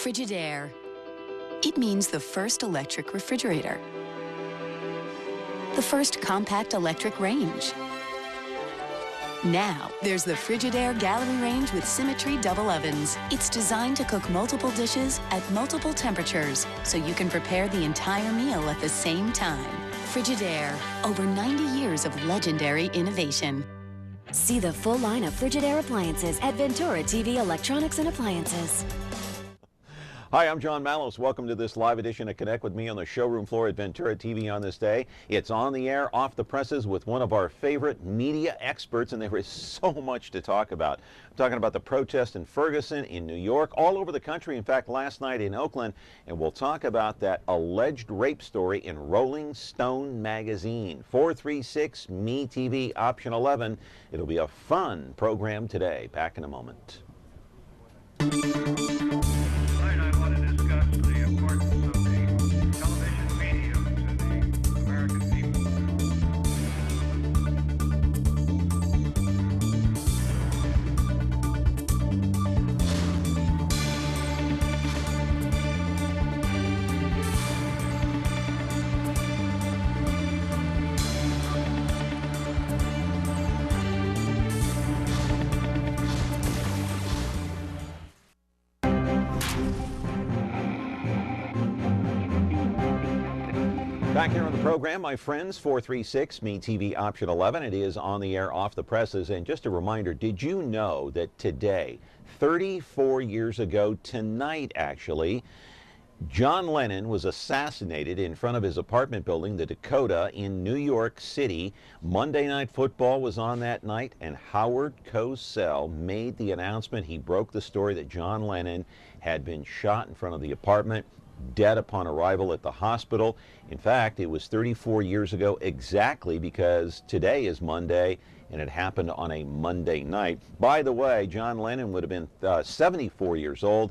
Frigidaire. It means the first electric refrigerator, the first compact electric range. Now, there's the Frigidaire Gallery Range with Symmetry double ovens. It's designed to cook multiple dishes at multiple temperatures, so you can prepare the entire meal at the same time. Frigidaire, over 90 years of legendary innovation. See the full line of Frigidaire appliances at Ventura TV Electronics and Appliances. Hi, I'm John Mallos. Welcome to this live edition of Connect with me on the showroom floor at Ventura TV on this day. It's on the air, off the presses with one of our favorite media experts, and there is so much to talk about. I'm talking about the protest in Ferguson, in New York, all over the country. In fact, last night in Oakland, and we'll talk about that alleged rape story in Rolling Stone magazine. 436-ME-TV, option 11. It'll be a fun program today. Back in a moment. Back here on the program, my friends, 436-ME-TV, option 11. It is on the air, off the presses. And just a reminder, did you know that today, 34 years ago tonight actually, John Lennon was assassinated in front of his apartment building, the Dakota, in New York City. Monday Night Football was on that night, and Howard Cosell made the announcement. He broke the story that John Lennon had been shot in front of the apartment, dead upon arrival at the hospital. In fact, it was 34 years ago exactly, because today is Monday and it happened on a Monday night. By the way, John Lennon would have been 74 years old.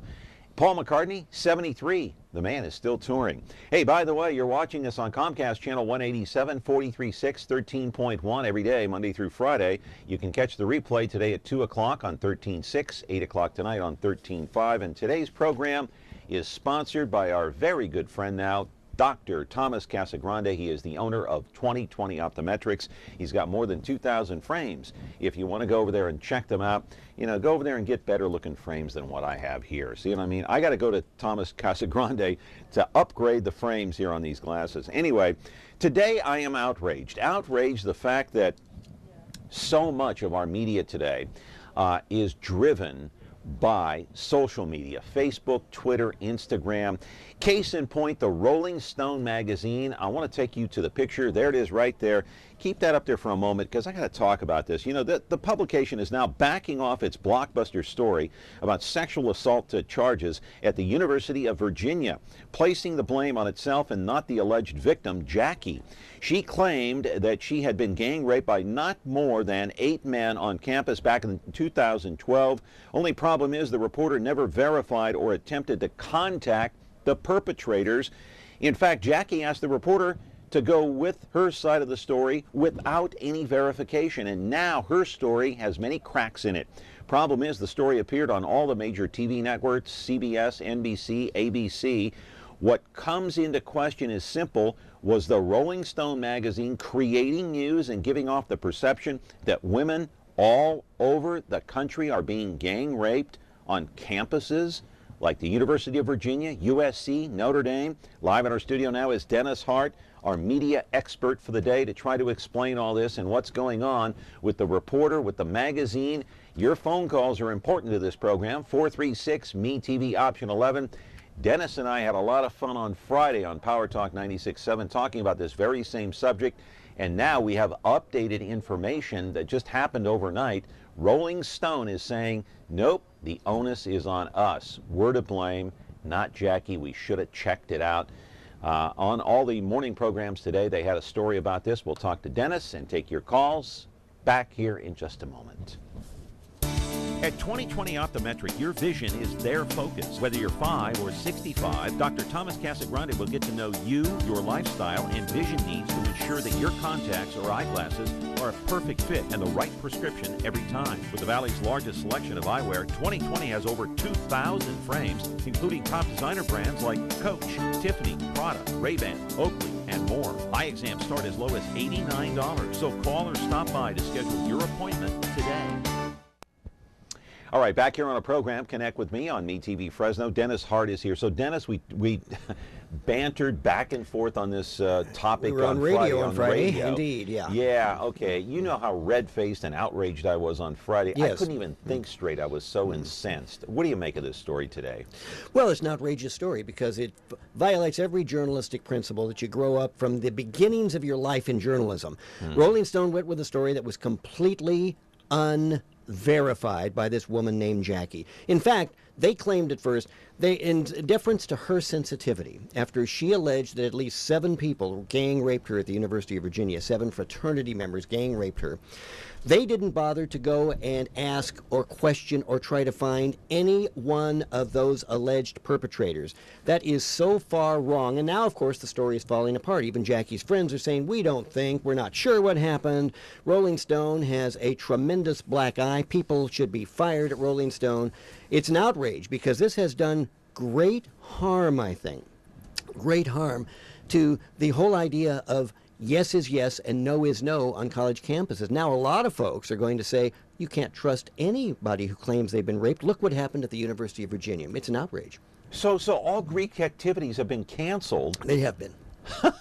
Paul McCartney, 73. The man is still touring. Hey, by the way, you're watching us on Comcast Channel 187, 43.6, 13.1 every day, Monday through Friday. You can catch the replay today at 2 o'clock on 13.6, 8 o'clock tonight on 13.5. And today's program is sponsored by our very good friend now, Dr. Thomas Casagrande. He is the owner of 2020 Optometrics. He's got more than 2,000 frames. If you want to go over there and check them out, you know, go over there and get better looking frames than what I have here. See what I mean? I got to go to Thomas Casagrande to upgrade the frames here on these glasses. Anyway, today I am outraged. Outraged the fact that so much of our media today is driven by social media, Facebook, Twitter, Instagram. Case in point, the Rolling Stone magazine. I want to take you to the picture. There it is right there. Keep that up there for a moment, because I got to talk about this. You know, the publication is now backing off its blockbuster story about sexual assault charges at the University of Virginia, placing the blame on itself and not the alleged victim, Jackie. She claimed that she had been gang raped by not more than 8 men on campus back in 2012. Only problem is the reporter never verified or attempted to contact the perpetrators. In fact, Jackie asked the reporter to go with her side of the story without any verification, and now her story has many cracks in it. Problem is, the story appeared on all the major TV networks, CBS, NBC, ABC. What comes into question is simple. Was the Rolling Stone magazine creating news and giving off the perception that women all over the country are being gang raped on campuses like the University of Virginia, USC, Notre Dame? Live in our studio now is Dennis Hart, our media expert for the day, to try to explain all this and what's going on with the reporter, with the magazine. Your phone calls are important to this program. 436-ME-TV, option 11. Dennis and I had a lot of fun on Friday on Power Talk 96.7 talking about this very same subject, and now we have updated information that just happened overnight. Rolling Stone is saying, nope, the onus is on us. We're to blame, not Jackie. We should have checked it out. On all the morning programs today, they had a story about this. We'll talk to Dennis and take your calls back here in just a moment. At 2020 Optometric, your vision is their focus. Whether you're 5 or 65, Dr. Thomas Casagrande will get to know you, your lifestyle, and vision needs to ensure that your contacts or eyeglasses are a perfect fit and the right prescription every time. With the Valley's largest selection of eyewear, 2020 has over 2,000 frames, including top designer brands like Coach, Tiffany, Prada, Ray-Ban, Oakley, and more. Eye exams start as low as $89, so call or stop by to schedule your appointment today. All right, back here on a program, Connect with me on MeTV Fresno. Dennis Hart is here. So, Dennis, we bantered back and forth on this topic we were on radio on Friday. Radio. Indeed, yeah. Yeah, okay. You know how red-faced and outraged I was on Friday. Yes. I couldn't even think straight. I was so incensed. What do you make of this story today? Well, it's an outrageous story because it violates every journalistic principle that you grow up from the beginnings of your life in journalism. Rolling Stone went with a story that was completely unverified by this woman named Jackie. In fact, they claimed at first, in deference to her sensitivity, after she alleged that at least 7 people gang raped her at the University of Virginia, 7 fraternity members gang raped her, they didn't bother to go and ask or question or try to find any one of those alleged perpetrators. That is so far wrong. And now, of course, the story is falling apart. Even Jackie's friends are saying, we don't think, we're not sure what happened. Rolling Stone has a tremendous black eye. People should be fired at Rolling Stone. It's an outrage because this has done great harm, I think. Great harm to the whole idea of yes is yes and no is no on college campuses. Now, a lot of folks are going to say, you can't trust anybody who claims they've been raped. Look what happened at the University of Virginia. It's an outrage. So all Greek activities have been canceled. They have been.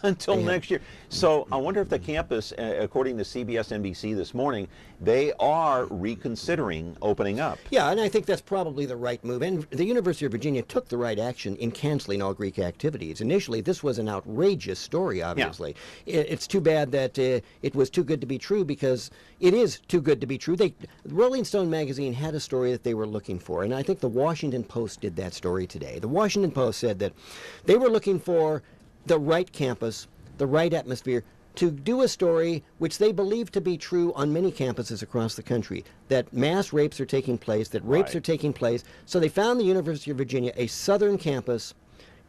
Until next year. So I wonder if the campus, according to CBS NBC this morning, they are reconsidering opening up. Yeah, and I think that's probably the right move. And the University of Virginia took the right action in canceling all Greek activities. Initially, this was an outrageous story, obviously. Yeah. It's too bad that it was too good to be true, because it is too good to be true. Rolling Stone magazine had a story that they were looking for, and I think the Washington Post did that story today. The Washington Post said that they were looking for the right campus, the right atmosphere, to do a story which they believe to be true on many campuses across the country, that mass rapes are taking place, that rapes are taking place. So they found the University of Virginia, a southern campus,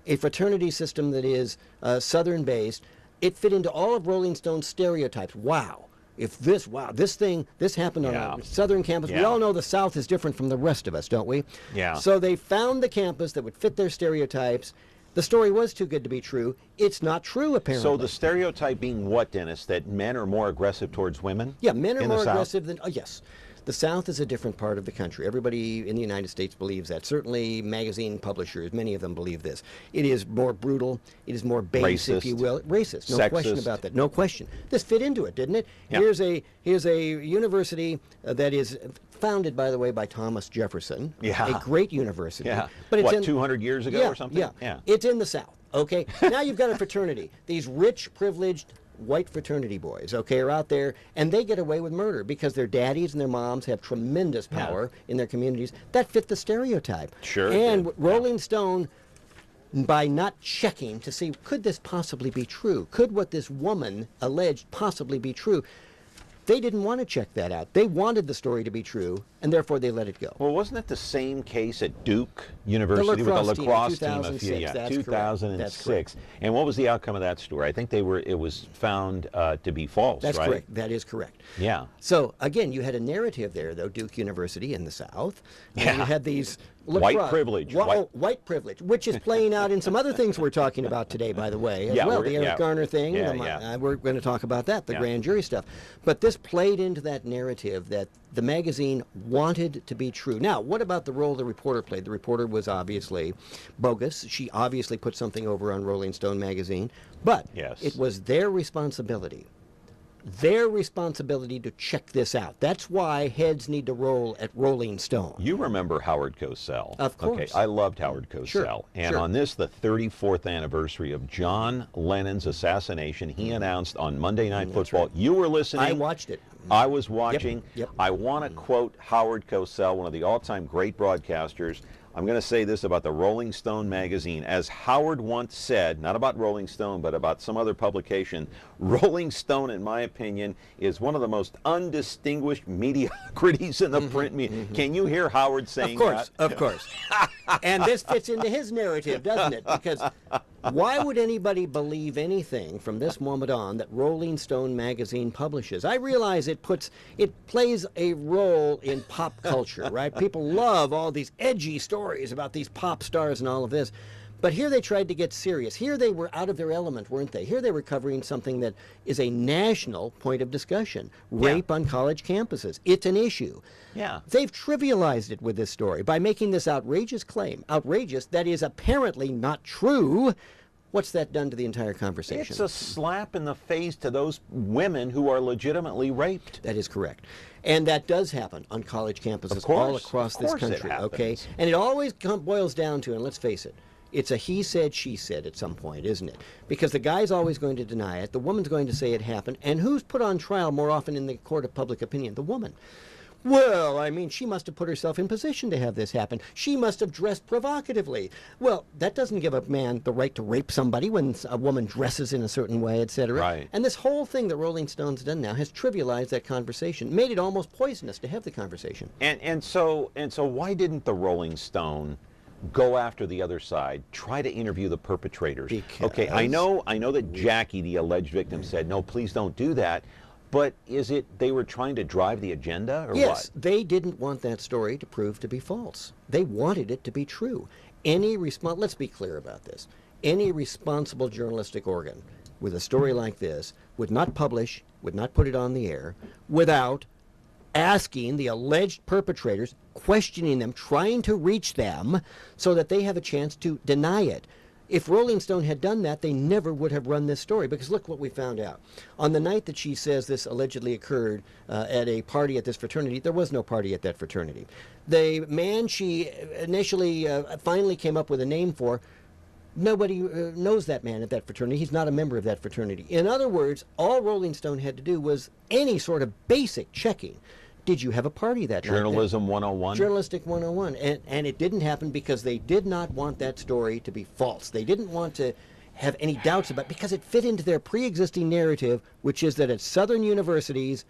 a fraternity system that is southern-based. It fit into all of Rolling Stone's stereotypes. Wow. If this happened on a southern campus. We all know the South is different from the rest of us, don't we? Yeah. So they found the campus that would fit their stereotypes. The story was too good to be true. It's not true, apparently. So the stereotype being what, Dennis? That men are more aggressive towards women? Yeah, men are more aggressive than... Oh, yes. The South is a different part of the country. Everybody in the United States believes that. Certainly magazine publishers, many of them believe this. It is more brutal. It is more base, if you will. Racist. No question about that. No question. This fit into it, didn't it? Yeah. Here's a university that is founded, by the way, by Thomas Jefferson. Yeah. A great university. Yeah. But it's what, 200 years ago or something? Yeah. It's in the South. Okay. Now you've got a fraternity. These rich, privileged, white fraternity boys, okay, are out there, and they get away with murder because their daddies and their moms have tremendous power in their communities. That fit the stereotype. Sure. And Rolling Stone, by not checking to see, could this possibly be true? Could what this woman alleged possibly be true? They didn't want to check that out. They wanted the story to be true, and therefore they let it go. Well, wasn't it the same case at Duke University with the lacrosse team? 2006. That's correct. And what was the outcome of that story? I think it was found to be false, That's right? correct. That is correct. Yeah. So, again, you had a narrative there, though, Duke University in the South. And you had these... White privilege. White privilege, which is playing out in some other things we're talking about today, by the way, as well. The Eric Garner thing, we're going to talk about that, the grand jury stuff. But this played into that narrative that the magazine wanted to be true. Now, what about the role the reporter played? The reporter was obviously bogus. She obviously put something over on Rolling Stone magazine. But it was their responsibility. Their responsibility to check this out. That's why heads need to roll at Rolling Stone. You remember Howard Cosell. Of course. Okay, I loved Howard Cosell. Sure. And on this, the 34th anniversary of John Lennon's assassination, he announced on Monday Night Football. Right. You were listening. I watched it. I was watching. Yep. I want to quote Howard Cosell, one of the all-time great broadcasters. I'm going to say this about the Rolling Stone magazine. As Howard once said, not about Rolling Stone, but about some other publication, Rolling Stone, in my opinion, is one of the most undistinguished mediocrities in the print media. Can you hear Howard saying that? Of course. And this fits into his narrative, doesn't it? Because why would anybody believe anything from this moment on that Rolling Stone magazine publishes? I realize it plays a role in pop culture, right? People love all these edgy stories about these pop stars and all of this. But here they tried to get serious. Here they were out of their element, weren't they? Here they were covering something that is a national point of discussion. Rape on college campuses. It's an issue. Yeah. They've trivialized it with this story by making this outrageous claim. Outrageous, that is apparently not true. What's that done to the entire conversation? It's a slap in the face to those women who are legitimately raped. That is correct. And that does happen on college campuses all across this country. Okay, and it always boils down to, and let's face it, it's a he said, she said at some point, isn't it? Because the guy's always going to deny it, the woman's going to say it happened, and who's put on trial more often in the court of public opinion? The woman. Well, I mean, she must have put herself in position to have this happen. She must have dressed provocatively. Well, that doesn't give a man the right to rape somebody when a woman dresses in a certain way, etc. Right. And this whole thing that Rolling Stone's done now has trivialized that conversation, made it almost poisonous to have the conversation. And so why didn't the Rolling Stone go after the other side, try to interview the perpetrators? Because... Okay, I know that Jackie, the alleged victim, said, no, please don't do that. But is it they were trying to drive the agenda, or yes, what? They didn't want that story to prove to be false. They wanted it to be true. Let's be clear about this. Any responsible journalistic organ with a story like this would not publish, would not put it on the air without asking the alleged perpetrators, questioning them, trying to reach them so that they have a chance to deny it. If Rolling Stone had done that, they never would have run this story, because look what we found out. On the night that she says this allegedly occurred at a party at this fraternity, there was no party at that fraternity. The man she initially finally came up with a name for, nobody knows that man at that fraternity. He's not a member of that fraternity. In other words, all Rolling Stone had to do was any sort of basic checking. Did you have a party that night? Journalism 101? Journalistic 101. And it didn't happen because they did not want that story to be false. They didn't want to have any doubts about it because it fit into their pre-existing narrative, which is that at Southern universities,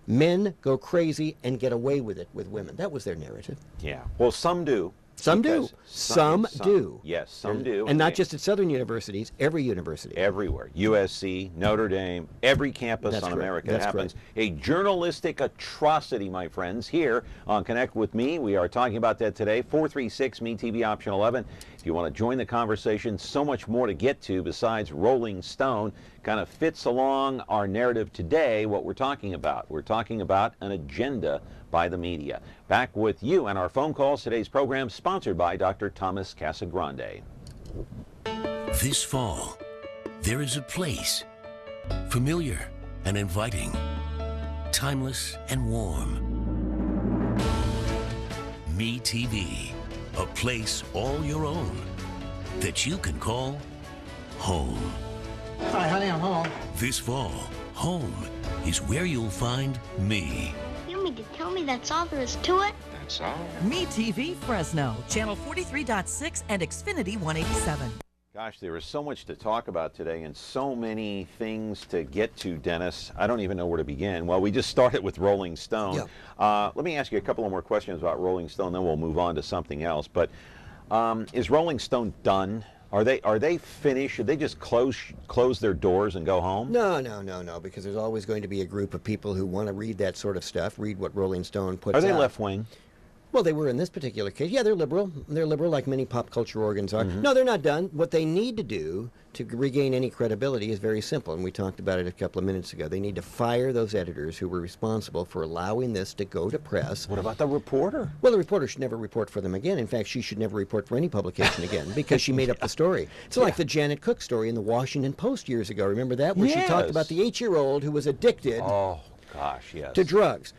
men go crazy and get away with it with women. That was their narrative. Yeah. Well, some do. Some do. Some do. Yes, some do. And not just at Southern universities, every university. Everywhere. USC, Notre Dame, every campus on America. It happens. A journalistic atrocity, my friends, here on Connect With Me. We are talking about that today. 436-ME-TV option 11. If you want to join the conversation, so much more to get to besides Rolling Stone. Kind of fits along our narrative today, what we're talking about. We're talking about an agenda by the media. Back with you and our phone calls. Today's program sponsored by Dr. Thomas Casagrande. This fall, there is a place, familiar and inviting, timeless and warm. Me TV, a place all your own that you can call home. Hi, honey, I'm home. This fall, home is where you'll find me. You mean to tell me that's all there is to it? That's all. Me TV Fresno, channel 43.6 and Xfinity 187. Gosh, there is so much to talk about today and so many things to get to, Dennis. I don't even know where to begin. Well, we just started with Rolling Stone. Yeah. Let me ask you a couple of more questions about Rolling Stone, then we'll move on to something else. But is Rolling Stone done? Are they finished? Should they just close their doors and go home? No, because there's always going to be a group of people who want to read that sort of stuff, read what Rolling Stone puts out. Are they left-wing? Well, they were in this particular case. Yeah, they're liberal. They're liberal like many pop culture organs are. No, they're not done. What they need to do to regain any credibility is very simple, and we talked about it a couple of minutes ago. They need to fire those editors who were responsible for allowing this to go to press. What about the reporter? Well, the reporter should never report for them again. In fact, she should never report for any publication again because she made up the story. It's like the Janet Cook story in the Washington Post years ago. Remember that? Where she talked about the 8-year-old who was addicted oh, gosh, yes. to drugs.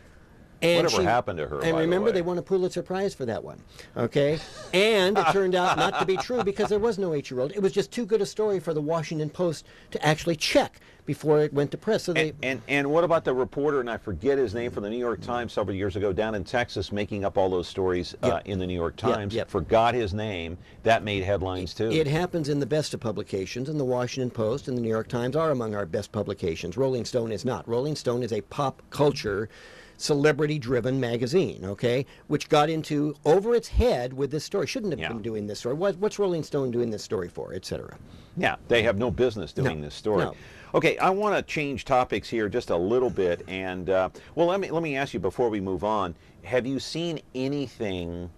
And Whatever happened to her, And by remember, the way? they won a Pulitzer Prize for that one. Okay? And it turned out not to be true because there was no 8-year-old. It was just too good a story for the Washington Post to actually check before it went to press. So they, And what about the reporter, and I forget his name, from the New York Times several years ago down in Texas, making up all those stories in the New York Times? Yep. Forgot his name. That made headlines too. It happens in the best of publications, and the Washington Post and the New York Times are among our best publications. Rolling Stone is not. Rolling Stone is a pop culture, celebrity-driven magazine, okay, which got into over its head with this story. Shouldn't have been doing this story. What's Rolling Stone doing this story for, etc.? Yeah, they have no business doing this story. No. Okay, I want to change topics here just a little bit, and well, let me ask you before we move on. Have you seen anything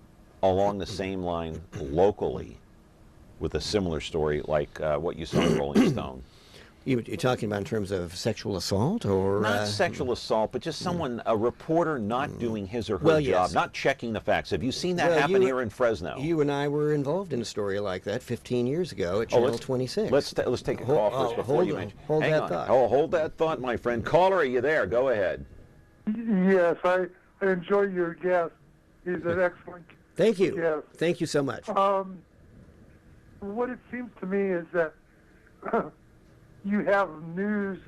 along the same line locally with a similar story like what you saw in Rolling Stone? You're talking about in terms of sexual assault, or not sexual assault, but just someone, a reporter, not doing his or her Well, job, yes. not checking the facts. Have you seen that happen here in Fresno? You and I were involved in a story like that 15 years ago at Channel 26. Let's take a call first before you mention. Hold Hang that on. thought. Oh, hold that thought, my friend. Caller, are you there? Go ahead. Yes, I enjoy your guest. He's an excellent Thank you. guest. Thank you so much. What it seems to me is that you have news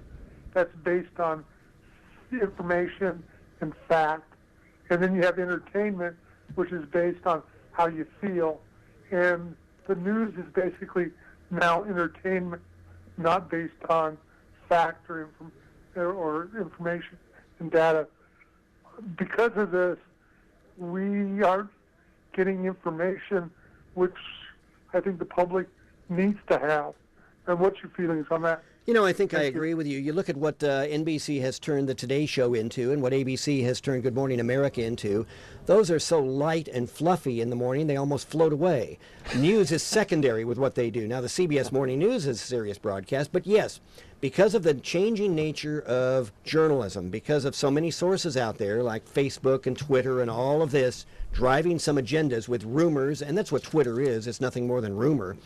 that's based on information and fact, and then you have entertainment, which is based on how you feel. And the news is basically now entertainment, not based on fact or information and data. Because of this, we aren't getting information which I think the public needs to have. And what's your feelings on that? You know, I think I agree with you. You look at what NBC has turned the Today Show into and what ABC has turned Good Morning America into. Those are so light and fluffy in the morning, they almost float away. News is secondary with what they do. Now, the CBS Morning News is a serious broadcast, but yes, because of the changing nature of journalism, because of so many sources out there like Facebook and Twitter and all of this driving some agendas with rumors, and that's what Twitter is, it's nothing more than rumor.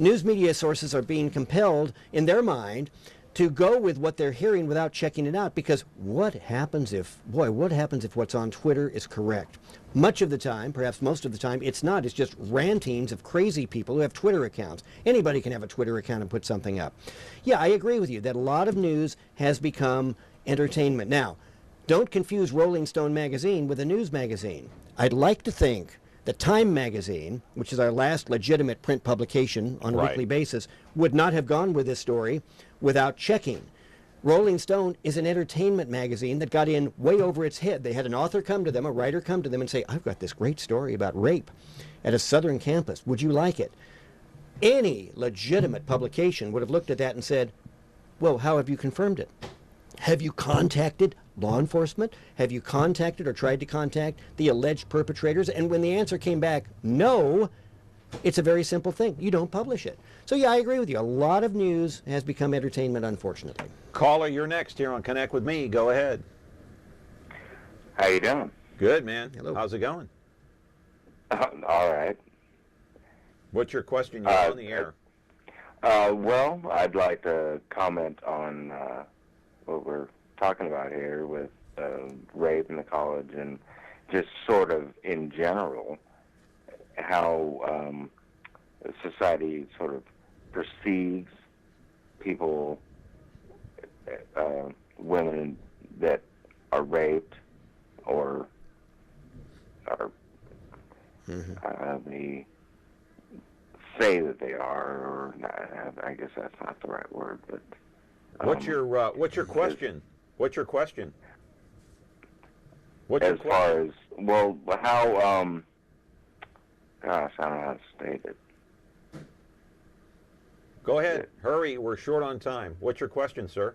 News media sources are being compelled, in their mind, to go with what they're hearing without checking it out, because what happens if what's on Twitter is correct? Much of the time, perhaps most of the time, it's not. It's just rantings of crazy people who have Twitter accounts. Anybody can have a Twitter account and put something up. Yeah, I agree with you that a lot of news has become entertainment. Now, don't confuse Rolling Stone magazine with a news magazine. I'd like to think that Time magazine, which is our last legitimate print publication on a weekly basis, would not have gone with this story without checking. Rolling Stone is an entertainment magazine that got in way over its head. They had an author come to them, a writer come to them and say, I've got this great story about rape at a southern campus. Would you like it? Any legitimate publication would have looked at that and said, well, how have you confirmed it? Have you contacted law enforcement? Have you contacted or tried to contact the alleged perpetrators? And when the answer came back, no, it's a very simple thing. You don't publish it. So yeah, I agree with you. A lot of news has become entertainment, unfortunately. Caller, you're next here on Connect with Me. Go ahead. How you doing? Good, man. Hello. How's it going? All right. What's your question? You're on the air. Well, I'd like to comment on what we're talking about here with rape in the college and just sort of in general how society sort of perceives people, women that are raped or are they say that they are, or I guess that's not the right word, but what's your question? What's your question? As far as, well, how gosh, I don't know how to state it. Go ahead. Hurry, we're short on time. What's your question, sir?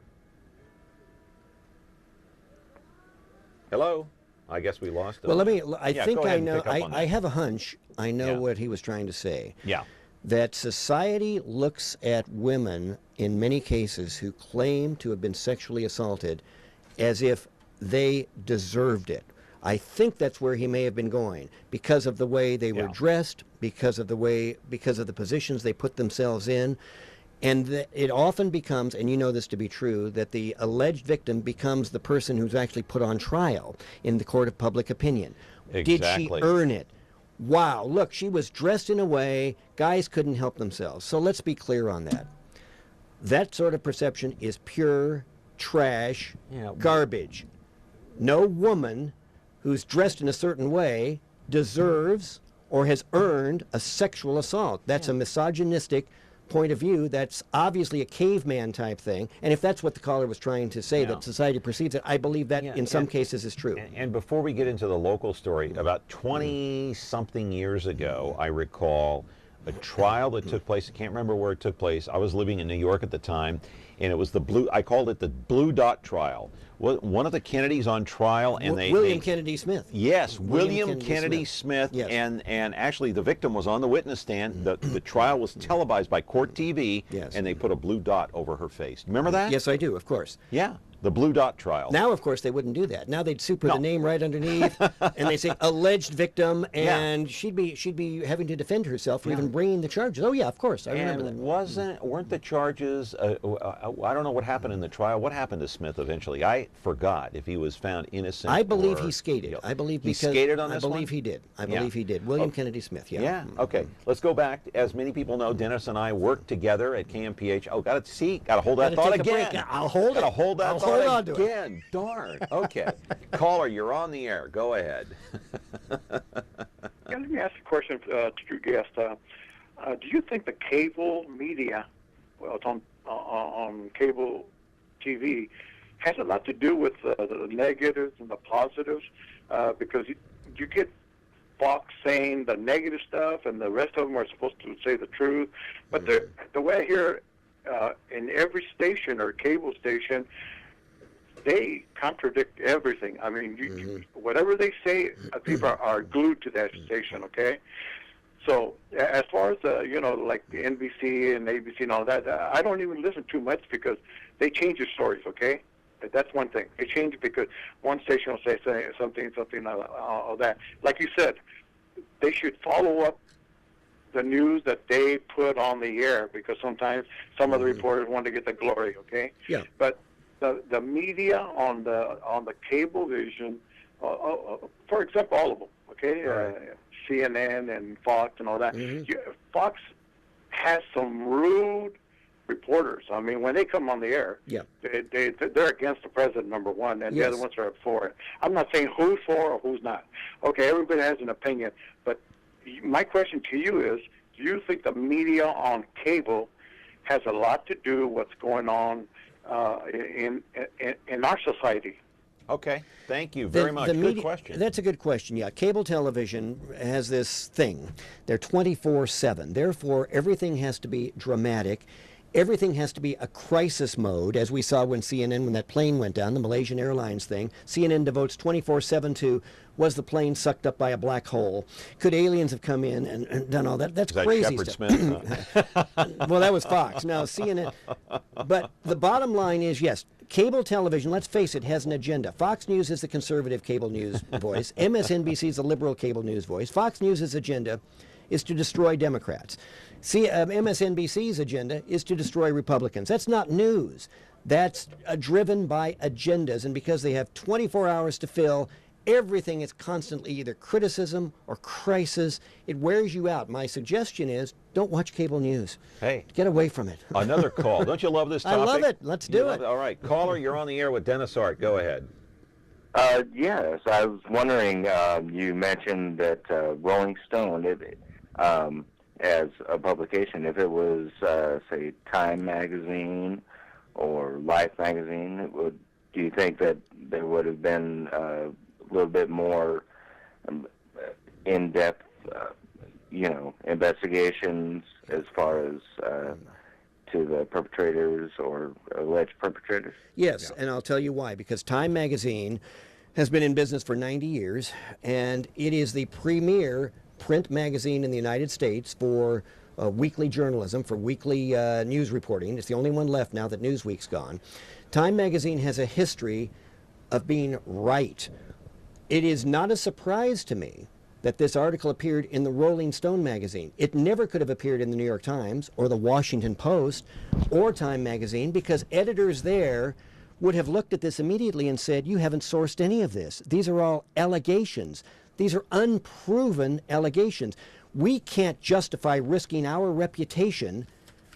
Hello? I guess we lost him. Well, I think go ahead I and know, pick up on I that. have a hunch. I know what he was trying to say. Yeah. That society looks at women, in many cases, who claim to have been sexually assaulted as if they deserved it. I think that's where he may have been going, because of the way they were dressed, because of the positions they put themselves in. And it often becomes, and you know this to be true, that the alleged victim becomes the person who's actually put on trial in the court of public opinion. Exactly. Did she earn it? Wow, look, she was dressed in a way guys couldn't help themselves. So let's be clear on that. That sort of perception is pure trash, garbage. No woman who's dressed in a certain way deserves or has earned a sexual assault. That's a misogynistic point of view. That's obviously a caveman type thing. And if that's what the caller was trying to say, that society perceives it, I believe that in some cases is true. And before we get into the local story, about 20-something years ago, I recall a trial that took place. I can't remember where it took place. I was living in New York at the time, and it was I called it the Blue Dot trial. One of the Kennedys on trial, and William Kennedy Smith. Yes, William Kennedy Smith. Yes. And actually the victim was on the witness stand. The trial was televised by Court TV, and they put a blue dot over her face. Remember that? Yes, I do, of course. Yeah. The Blue Dot trial. Now, of course, they wouldn't do that. Now they'd super the name right underneath, and they say alleged victim, and she'd be having to defend herself for even bringing the charges. Oh yeah, of course, I remember that. Weren't the charges? I don't know what happened in the trial. What happened to Smith eventually? I forgot if he was found innocent. I believe he skated. I believe he skated on this one. I believe he did. I believe he did. William Kennedy Smith. Yeah. Yeah. Okay. Let's go back. As many people know, Dennis and I worked together at KMPH. Oh, got to hold that thought again. I'll hold it. Got to hold that thought. Hold on to it. Again, darn. Okay. Caller, you're on the air. Go ahead. Let me ask a question to your guest. Do you think the cable media, well, it's on cable TV, has a lot to do with the negatives and the positives? Because you get Fox saying the negative stuff, and the rest of them are supposed to say the truth. But the way I hear in every station or cable station, they contradict everything. I mean, whatever they say, people are glued to that station, okay? So as far as, like the NBC and ABC and all that, I don't even listen too much because they change the stories, okay? That's one thing. They change it because one station will say something, all that. Like you said, they should follow up the news that they put on the air, because sometimes some of the reporters want to get the glory, okay? Yeah. But the media on the cable vision, for example, all of them, okay, CNN and Fox and all that. Fox has some rude reporters. I mean, when they come on the air, they're against the president, number one, and the other ones are for it. I'm not saying who's for or who's not. Okay, everybody has an opinion, but my question to you is, do you think the media on cable has a lot to do with what's going on in our society? Okay, thank you very much. Good question. That's a good question, yeah. Cable television has this thing. They're 24/7. Therefore, everything has to be dramatic. Everything has to be a crisis mode, as we saw when when that plane went down, the Malaysian Airlines thing. CNN devotes 24/7 to, was the plane sucked up by a black hole? Could aliens have come in and done all that? That's crazy Shepard stuff. Smith? Well, that was Fox. No, CNN. But the bottom line is, yes, cable television, let's face it, has an agenda. Fox News is the conservative cable news voice. MSNBC is the liberal cable news voice. Fox News' agenda is to destroy Democrats. MSNBC's agenda is to destroy Republicans. That's not news. That's driven by agendas. And because they have 24 hours to fill, everything is constantly either criticism or crisis. It wears you out. My suggestion is, don't watch cable news. Hey. Get away from it. Another call. Don't you love this topic? I love it. Let's do it. All right. Caller, you're on the air with Dennis Hart. Go ahead. Yes, I was wondering, you mentioned that Rolling Stone, as a publication, if it was, say, Time magazine or Life magazine, do you think that there would have been a little bit more in-depth, investigations as far as to the perpetrators or alleged perpetrators? Yes, and I'll tell you why. Because Time magazine has been in business for 90 years, and it is the premier print magazine in the United States for weekly journalism, for weekly news reporting. It's the only one left now that Newsweek's gone. Time magazine has a history of being right. It is not a surprise to me that this article appeared in the Rolling Stone magazine. It never could have appeared in the New York Times or the Washington Post or Time magazine, because editors there would have looked at this immediately and said, you haven't sourced any of this. These are all allegations. These are unproven allegations. We can't justify risking our reputation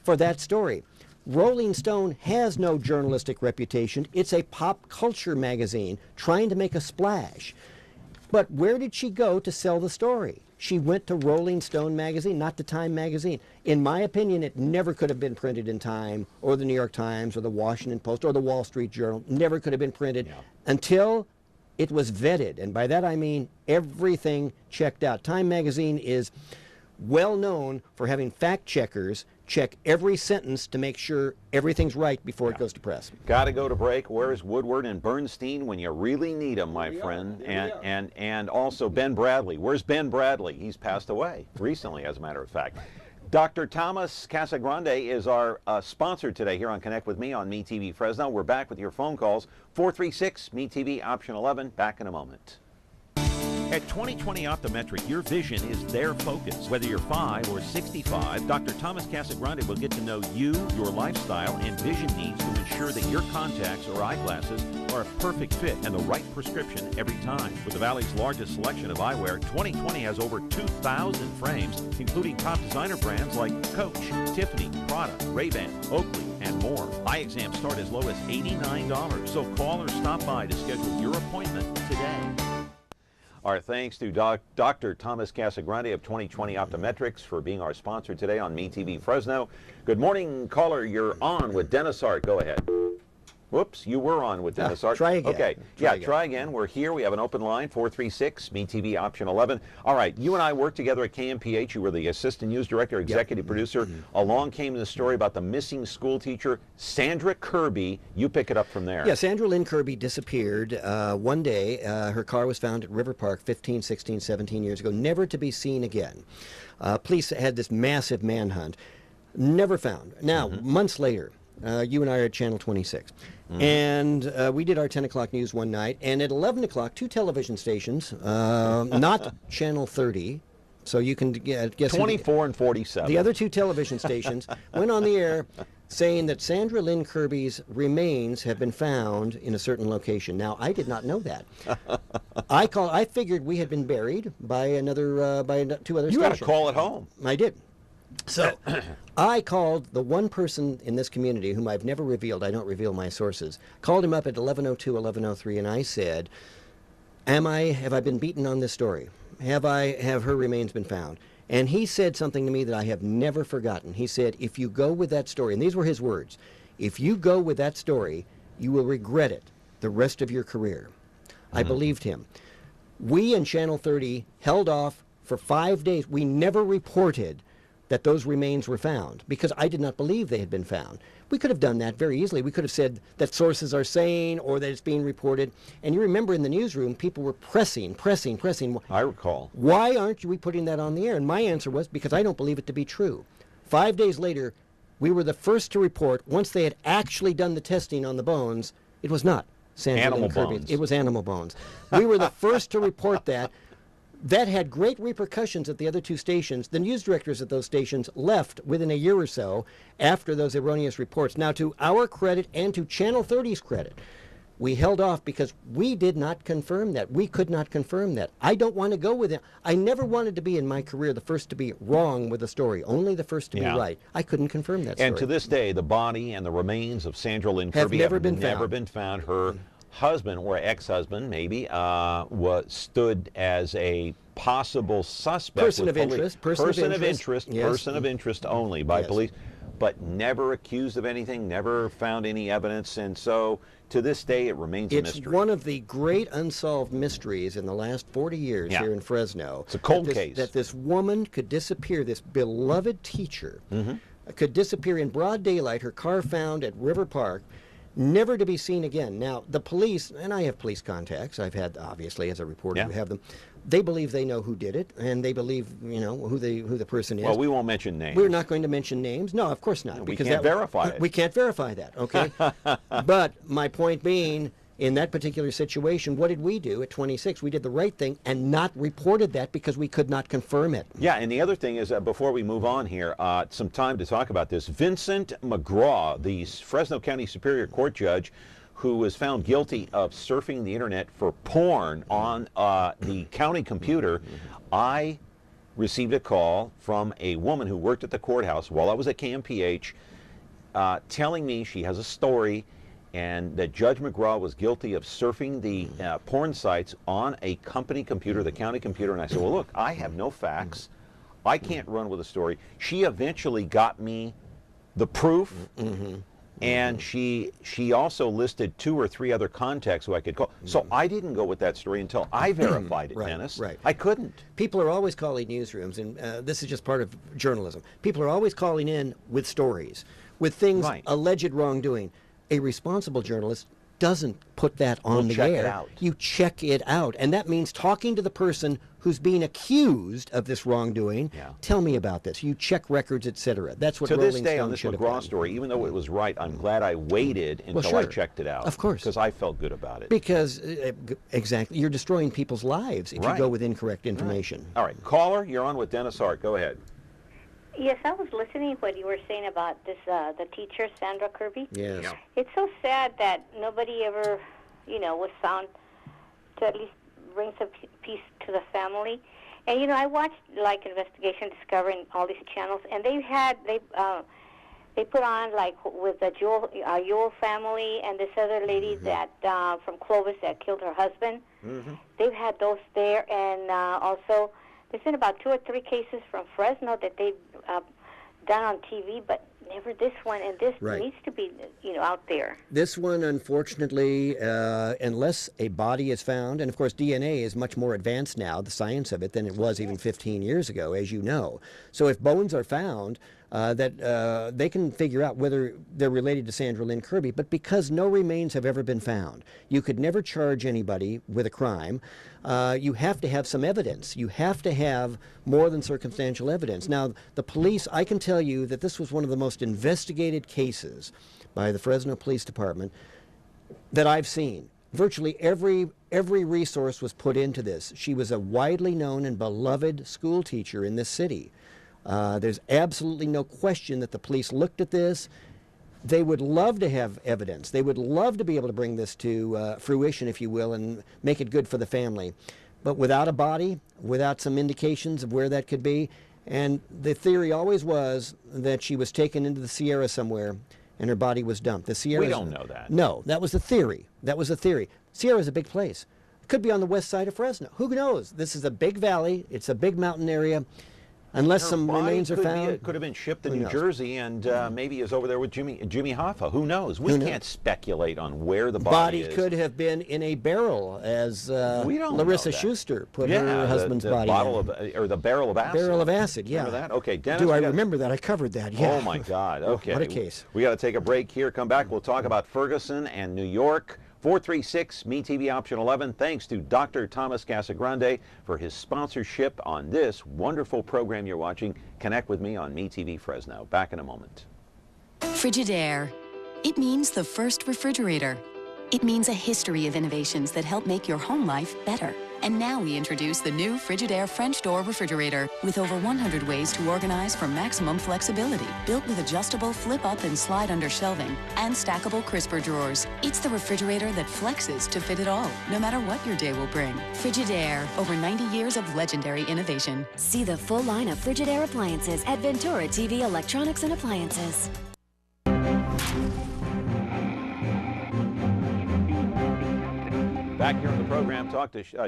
for that story. Rolling Stone has no journalistic reputation. It's a pop culture magazine trying to make a splash. But where did she go to sell the story? She went to Rolling Stone magazine, not to Time magazine. In my opinion, it never could have been printed in Time or the New York Times or the Washington Post or the Wall Street Journal. Never could have been printed until it was vetted. And by that I mean everything checked out. Time magazine is well known for having fact checkers check every sentence to make sure everything's right before it goes to press. Got to go to break. Where's Woodward and Bernstein when you really need them, my friend? And also Ben Bradley. Where's Ben Bradley? He's passed away recently, as a matter of fact. Dr. Thomas Casagrande is our sponsor today here on Connect with Me on MeTV Fresno. We're back with your phone calls. 436 MeTV option 11. Back in a moment. At 2020 Optometric, your vision is their focus. Whether you're 5 or 65, Dr. Thomas Casagrande will get to know you, your lifestyle, and vision needs to ensure that your contacts or eyeglasses are a perfect fit and the right prescription every time. With the Valley's largest selection of eyewear, 2020 has over 2,000 frames, including top designer brands like Coach, Tiffany, Prada, Ray-Ban, Oakley, and more. Eye exams start as low as $89, so call or stop by to schedule your appointment today. Our thanks to Dr. Thomas Casagrande of 2020 Optometrics for being our sponsor today on MeTV Fresno. Good morning, caller. You're on with Dennis Hart. Go ahead. Whoops, you were on with Dennis Hart. Try again. Okay, try again. We're here. We have an open line, 436 MeTV option 11. All right, you and I worked together at KMPH. You were the assistant news director, executive producer. Along came the story about the missing school teacher, Sandra Kirby. You pick it up from there. Yeah, Sandra Lynn Kirby disappeared one day. Her car was found at River Park 15, 16, 17 years ago, never to be seen again. Police had this massive manhunt. Never found. Now, months later, you and I are at Channel 26. And we did our 10 o'clock news one night, and at 11 o'clock, two television stations, not Channel 30, so you can guess 24 and 47. The other two television stations went on the air saying that Sandra Lynn Kirby's remains have been found in a certain location. Now, I did not know that. I figured we had been buried by another two other stations. You got to call it home. I did. So I called the one person in this community whom I've never revealed, I don't reveal my sources, called him up at 11:02, 11:03, and I said, have I been beaten on this story? Have her remains been found? And he said something to me that I have never forgotten. He said, if you go with that story, and these were his words, if you go with that story, you will regret it the rest of your career. I believed him. We in Channel 30 held off for 5 days. We never reported that those remains were found because I did not believe they had been found. We could have done that very easily. We could have said that sources are saying or that it's being reported. And you remember in the newsroom, people were pressing. I recall. Why aren't we putting that on the air? And my answer was because I don't believe it to be true. 5 days later, we were the first to report, once they had actually done the testing on the bones, it was not Sandra Lynn Kirby. It was animal bones. We were the first to report that. That had great repercussions at the other two stations. The news directors at those stations left within a year or so after those erroneous reports. Now, to our credit and to Channel 30's credit, we held off because we did not confirm that. We could not confirm that. I don't want to go with it. I never wanted to be in my career the first to be wrong with a story, only the first to be right. I couldn't confirm that story. And to this day, the body and the remains of Sandra Lynn Kirby have never been found. Her husband, or ex-husband maybe, stood as a possible suspect. Person of interest only by police, but never accused of anything, never found any evidence, and so to this day it remains a mystery. It's one of the great unsolved mysteries in the last 40 years here in Fresno. It's a cold case. That this woman could disappear, this beloved teacher, could disappear in broad daylight, her car found at River Park, never to be seen again. Now, the police, and I have police contacts, I've had, obviously, as a reporter, you have them, they believe they know who did it, and they believe, who the person is. Well, we won't mention names. We're not going to mention names. No, of course not. We can't verify it. We can't verify that, okay? But my point being, in that particular situation, what did we do at 26? We did the right thing and not reported that because we could not confirm it. Yeah, and the other thing is, before we move on here, some time to talk about this. Vincent McGraw, the Fresno County Superior Court judge, who was found guilty of surfing the internet for porn on the county computer. I received a call from a woman who worked at the courthouse while I was at KMPH, telling me she has a story and that Judge McGraw was guilty of surfing the porn sites on a company computer, the county computer. And I said, well, look, I have no facts. I can't run with a story. She eventually got me the proof, and she also listed 2 or 3 other contacts who I could call. So I didn't go with that story until I verified it, Dennis. Right. I couldn't. People are always calling newsrooms, and this is just part of journalism. People are always calling in with stories, with things, alleged wrongdoing. A responsible journalist doesn't put that on the air. You check it out. And that means talking to the person who's being accused of this wrongdoing. Tell me about this. You check records, etc. That's what to this day on this McGraw story, even though it was right, I'm glad I waited until I checked it out. Of course. Because I felt good about it. Because, exactly, you're destroying people's lives if you go with incorrect information. All right. Caller, you're on with Dennis Hart. Go ahead. Yes, I was listening to what you were saying about this, the teacher, Sandra Kirby. Yes. Yeah. It's so sad that nobody ever, was found to at least bring some peace to the family. And, I watched, like, Investigation Discovery and all these channels, and they put on, like, with the Yule family and this other lady that, from Clovis that killed her husband. They've had those there, and also there's been about 2 or 3 cases from Fresno that they've done on TV, but never this one, and this needs to be, out there. This one, unfortunately, unless a body is found, and of course DNA is much more advanced now, the science of it, than it was even 15 years ago, as you know. So if bones are found, that they can figure out whether they're related to Sandra Lynn Kirby, but because no remains have ever been found, you could never charge anybody with a crime. You have to have some evidence. You have to have more than circumstantial evidence. Now, the police, I can tell you that this was one of the most investigated cases by the Fresno Police Department that I've seen. Virtually every resource was put into this. She was a widely known and beloved school teacher in this city. There's absolutely no question that the police looked at this. They would love to have evidence. They would love to be able to bring this to fruition, if you will, and make it good for the family. But without a body, without some indications of where that could be, and the theory always was that she was taken into the Sierra somewhere and her body was dumped. The Sierra. We don't know that. No, that was the theory. That was the theory. Sierra's a big place. It could be on the west side of Fresno. Who knows? This is a big valley. It's a big mountain area. Unless some remains are found. It could have been shipped to New Jersey and maybe is over there with Jimmy Hoffa. Who knows? We can't speculate on where the body is. Could have been in a barrel, as we don't Larissa know that. Schuster put her husband's body in. Or the barrel of acid. Barrel of acid, yeah. Remember that? Okay, Dennis. Do I remember that? I covered that, yeah. Oh, my God. Okay. What a case. We got to take a break here. Come back. We'll talk about Ferguson and New York. 436 MeTV Option 11. Thanks to Dr. Thomas Casagrande for his sponsorship on this wonderful program you're watching. Connect with me on MeTV Fresno. Back in a moment. Frigidaire. It means the first refrigerator. It means a history of innovations that help make your home life better. And now we introduce the new Frigidaire French door refrigerator with over 100 ways to organize for maximum flexibility. Built with adjustable flip up and slide under shelving and stackable crisper drawers. It's the refrigerator that flexes to fit it all, no matter what your day will bring. Frigidaire, over 90 years of legendary innovation. See the full line of Frigidaire appliances at Ventura TV Electronics and Appliances. Back here on the program,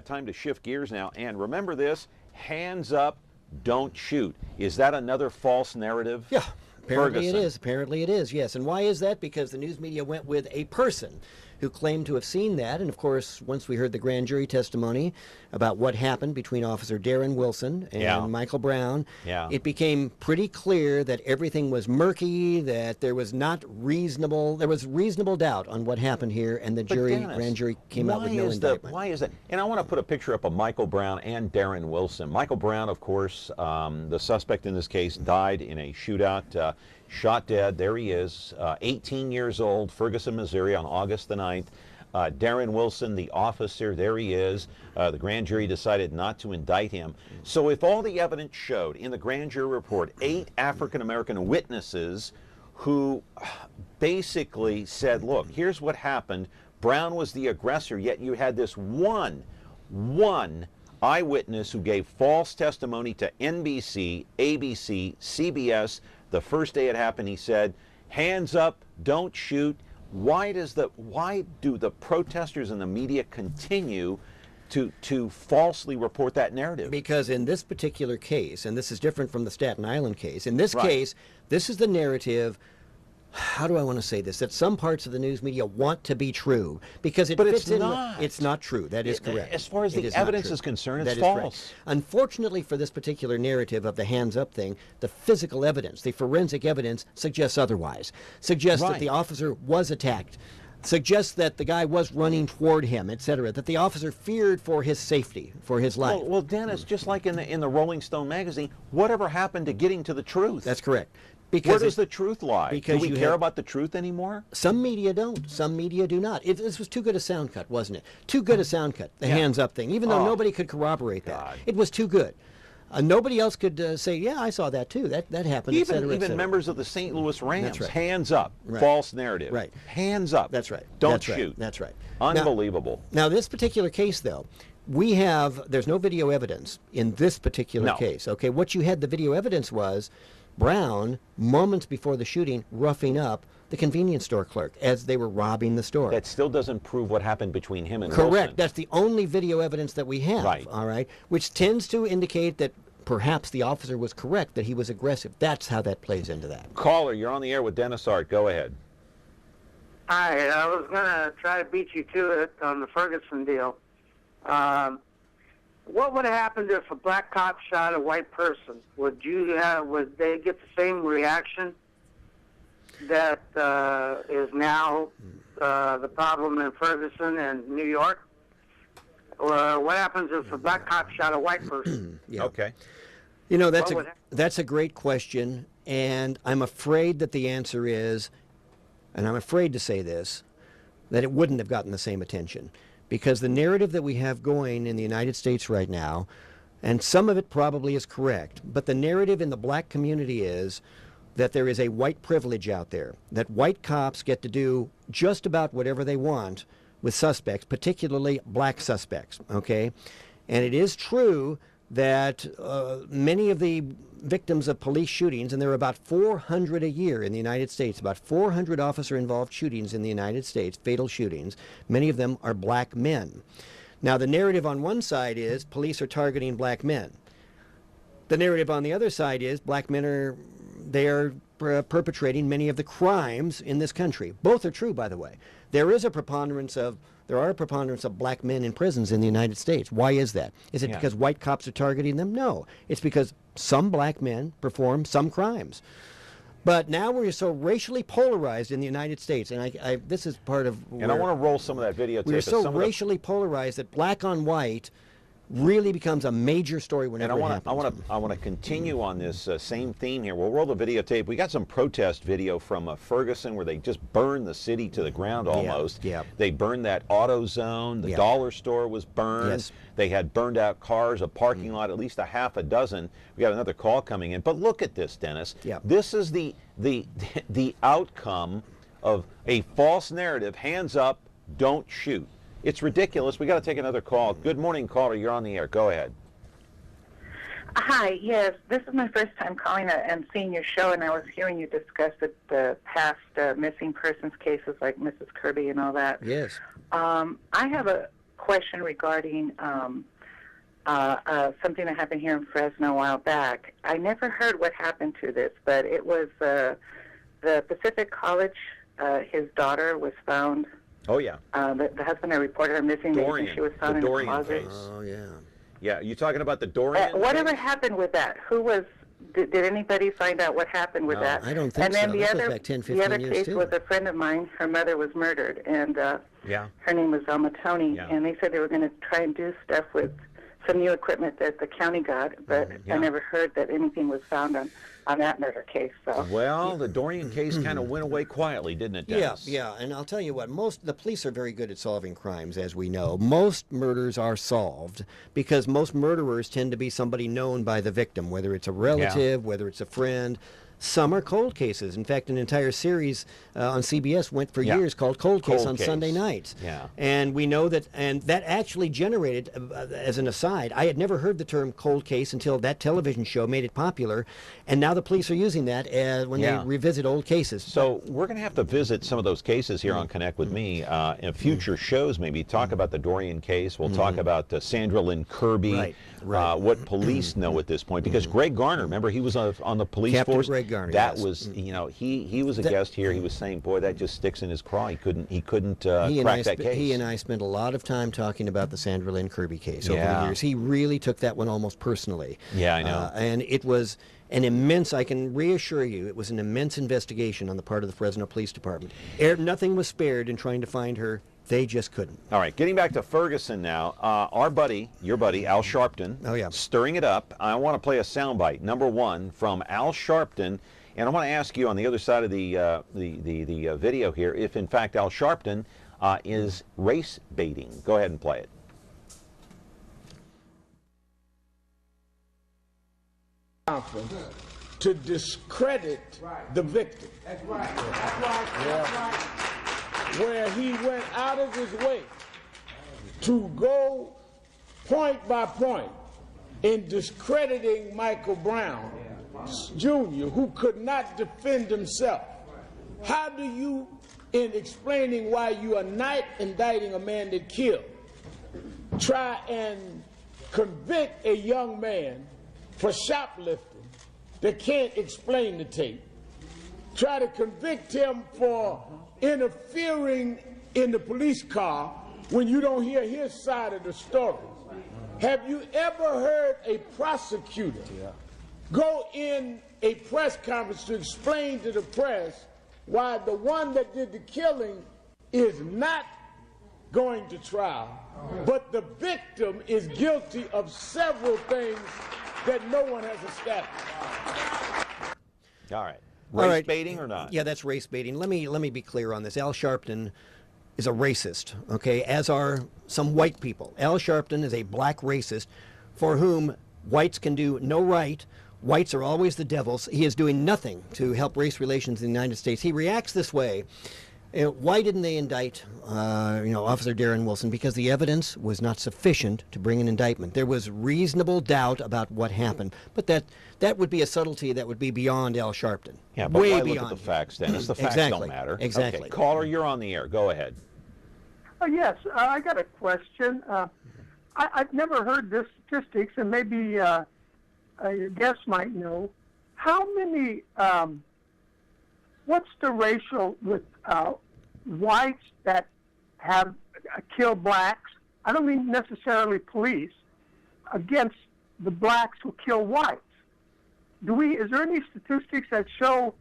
time to shift gears now. And remember this, hands up, don't shoot. Is that another false narrative? Yeah, apparently Ferguson. it is. Apparently it is, yes. And why is that? Because the news media went with a person who claimed to have seen that. And of course, once we heard the grand jury testimony about what happened between Officer Darren Wilson and Michael Brown, it became pretty clear that everything was murky, that there was reasonable doubt on what happened here, and the grand jury came out with no indictment. Why is that? And I want to put a picture up of Michael Brown and Darren Wilson. Michael Brown, of course, the suspect in this case, died in a shootout. Shot dead. There he is, 18 years old, Ferguson, Missouri, on August the 9th. Darren Wilson, the officer, there he is. The grand jury decided not to indict him. So if all the evidence showed in the grand jury report 8 African-American witnesses who basically said, look, here's what happened. Brown was the aggressor, yet you had this one eyewitness who gave false testimony to NBC, ABC, CBS. The first day it happened, he said, hands up, don't shoot. Why do the protesters and the media continue to falsely report that narrative? Because in this particular case, and this is different from the Staten Island case, in this case, this is the narrative, how do I want to say this, that some parts of the news media want to be true because it fits in. It's not true. That is correct. As far as the evidence is concerned, it's false. Unfortunately for this particular narrative of the hands up thing, the physical evidence, the forensic evidence suggests otherwise. Suggests that the officer was attacked. Suggests that the guy was running toward him, etc. That the officer feared for his safety, for his life. Well, Dennis, just like in the Rolling Stone magazine, whatever happened to getting to the truth? That's correct. Where does the truth lie? Because do we care about the truth anymore? Some media don't. Some media do not. This was too good a sound cut, wasn't it? Too good a sound cut, the hands up thing, even though nobody could corroborate that. It was too good. Nobody else could say, yeah, I saw that too. That happened, et cetera, even members of the St. Louis Rams, hands up, Right. false narrative. Right. Hands up. That's right. Don't shoot. That's right. Unbelievable. Now, this particular case, though, there's no video evidence in this particular case. Okay, what you had, the video evidence was Brown, moments before the shooting, roughing up the convenience store clerk as they were robbing the store. That still doesn't prove what happened between him and Correct. Wilson. That's the only video evidence that we have. Right. All right. Which tends to indicate that perhaps the officer was correct, that he was aggressive. That's how that plays into that. Caller, you're on the air with Dennis Hart. Go ahead. Hi, I was going to try to beat you to it on the Ferguson deal. What would have happened if a black cop shot a white person? Would they get the same reaction that is now the problem in Ferguson and New York? Or what happens if a black cop shot a white person? Okay. You know, that's a great question, and I'm afraid that the answer is, and I'm afraid to say this, that it wouldn't have gotten the same attention. Because the narrative that we have going in the United States right now, and some of it probably is correct, but the narrative in the black community is that there is a white privilege out there, that white cops get to do just about whatever they want with suspects, particularly black suspects, okay? And it is true that many of the victims of police shootings, and there are about 400 a year in the United States, about 400 officer-involved shootings in the United States, fatal shootings. Many of them are black men. Now, the narrative on one side is police are targeting black men. The narrative on the other side is black men are perpetrating many of the crimes in this country. Both are true, by the way. There are a preponderance of black men in prisons in the United States. Why is that? Is it because white cops are targeting them? No. It's because some black men perform some crimes. But now we're so racially polarized in the United States, and this is part of... And I want to roll some of that videotape. We're so racially polarized that black on white really becomes a major story whenever it happens. I want to continue on this same theme here. We'll roll the videotape. We got some protest video from Ferguson where they just burned the city to the ground almost. Yeah. They burned that AutoZone. The dollar store was burned. Yes. They had burned out cars, a parking lot, at least a half a dozen. We got another call coming in. But look at this, Dennis. Yeah. This is the outcome of a false narrative. Hands up, don't shoot. It's ridiculous. We got to take another call. Good morning, caller. You're on the air. Go ahead. Hi. Yes, this is my first time calling and seeing your show, and I was hearing you discuss the past missing persons cases like Mrs. Kirby and all that. Yes. I have a question regarding something that happened here in Fresno a while back. I never heard what happened to this, but it was the Pacific College. His daughter was found. Oh, yeah. The husband and reported her missing. Dorian. She was found in the closet. Oh, yeah. Yeah, you talking about the Dorian? Whatever happened with that? Did anybody find out what happened with that? I don't think and then so. The goes back 10, 15 the other years case too. was a friend of mine. Her mother was murdered, and her name was Alma Tony. Yeah. And they said they were going to try and do stuff with some new equipment that the county got, but I never heard that anything was found on that murder case. So. Well, the Dorian case kind of went away quietly, didn't it, Dennis? Yeah, and I'll tell you what, the police are very good at solving crimes, as we know. Most murders are solved because most murderers tend to be somebody known by the victim, whether it's a relative, whether it's a friend. Some are cold cases. In fact, an entire series on CBS went for years called Cold Case on Sunday nights. Yeah. And we know that, and that actually generated, as an aside, I had never heard the term cold case until that television show made it popular, and now the police are using that when they revisit old cases. So we're going to have to visit some of those cases here on Connect with Me in future shows, maybe talk about the Dorian case. We'll talk about Sandra Lynn Kirby, what police know at this point, because Greg Garner, remember, he was on the police Captain force. Greg Garner, that was, you know, he was a guest here. He was saying, boy, that just sticks in his craw. He couldn't crack that case. He and I spent a lot of time talking about the Sandra Lynn Kirby case over the years. He really took that one almost personally. Yeah, I know. And it was an immense, I can reassure you, it was an immense investigation on the part of the Fresno Police Department. Nothing was spared in trying to find her. They just couldn't. All right, getting back to Ferguson now. Our buddy, your buddy, Al Sharpton, stirring it up. I want to play a soundbite, number one, from Al Sharpton. And I want to ask you on the other side of the video here if, in fact, Al Sharpton is race baiting. Go ahead and play it. To discredit the victim. That's right. That's right. That's right. Where he went out of his way to go point by point in discrediting Michael Brown Jr., who could not defend himself. How do you, in explaining why you are not indicting a man that killed, try and convict a young man for shoplifting that can't explain the tape? Try to convict him for interfering in the police car when you don't hear his side of the story. Have you ever heard a prosecutor go in a press conference to explain to the press why the one that did the killing is not going to trial, but the victim is guilty of several things that no one has established? All right. Race baiting or not? Yeah, that's race baiting. Let me be clear on this. Al Sharpton is a racist, okay, as are some white people. Al Sharpton is a black racist for whom whites can do no right. Whites are always the devils. He is doing nothing to help race relations in the United States. He reacts this way. Why didn't they indict, Officer Darren Wilson? Because the evidence was not sufficient to bring an indictment. There was reasonable doubt about what happened, but that would be a subtlety that would be beyond Al Sharpton. Yeah, but way why beyond. look at the facts, Dennis? The facts Exactly. don't matter. Exactly. Okay. Caller, you're on the air. Go ahead. Yes, I got a question. I've never heard this statistics, and maybe a guest might know. How many, what's the ratio with whites that have killed blacks? I don't mean necessarily police, against the blacks who kill whites. Is there any statistics that show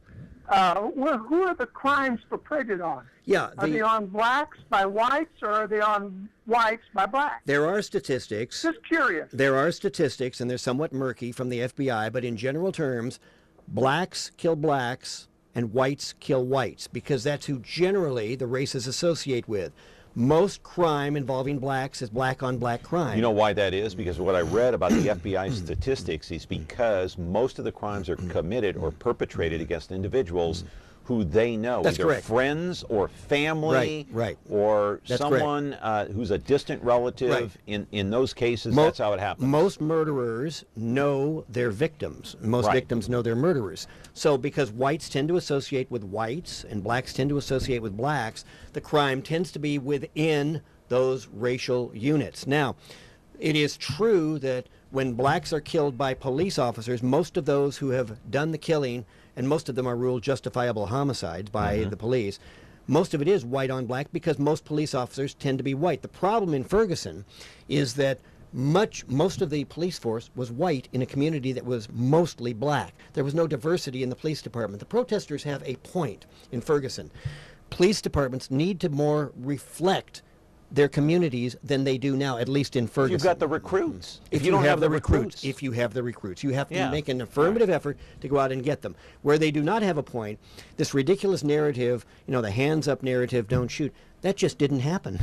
who are the crimes perpetrated on? Yeah, are they on blacks by whites, or are they on whites by blacks? There are statistics. Just curious. There are statistics, and they're somewhat murky from the FBI, but in general terms, blacks kill blacks and whites kill whites, because that's who generally the races associate with. Most crime involving blacks is black-on-black crime. You know why that is? Because what I read about the FBI statistics is because most of the crimes are committed or perpetrated against individuals who they know. That's either correct. Friends or family, right. or That's someone who's a distant relative. Right. In those cases, that's how it happens. Most murderers know their victims. Most victims know their murderers. So because whites tend to associate with whites and blacks tend to associate with blacks, the crime tends to be within those racial units. Now, it is true that when blacks are killed by police officers, most of those who have done the killing, and most of them are ruled justifiable homicides by the police, most of it is white on black because most police officers tend to be white. The problem in Ferguson is that most of the police force was white in a community that was mostly black. There was no diversity in the police department. The protesters have a point in Ferguson. Police departments need to more reflect their communities than they do now, at least in Ferguson. You've got the recruits. If you don't have the recruits, you have to make an affirmative effort to go out and get them. Where they do not have a point, this ridiculous narrative, the hands up narrative, don't shoot, that just didn't happen.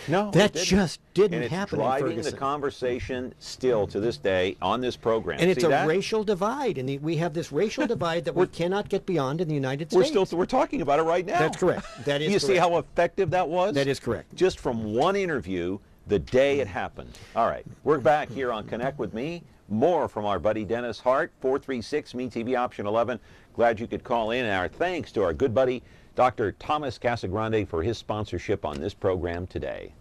No, that just didn't and happen in it's driving Ferguson. the conversation still to this day on this program. And it's See a that? racial divide, and we have this racial divide that we cannot get beyond in the United States. We're talking about it right now. That's correct. That is You correct. see how effective that was? That is correct. Just from one interview, the day it happened. All right, we're back here on Connect with Me. More from our buddy Dennis Hart, 436-MeTV option 11. Glad you could call in. And our thanks to our good buddy Dr. Thomas Casagrande for his sponsorship on this program today.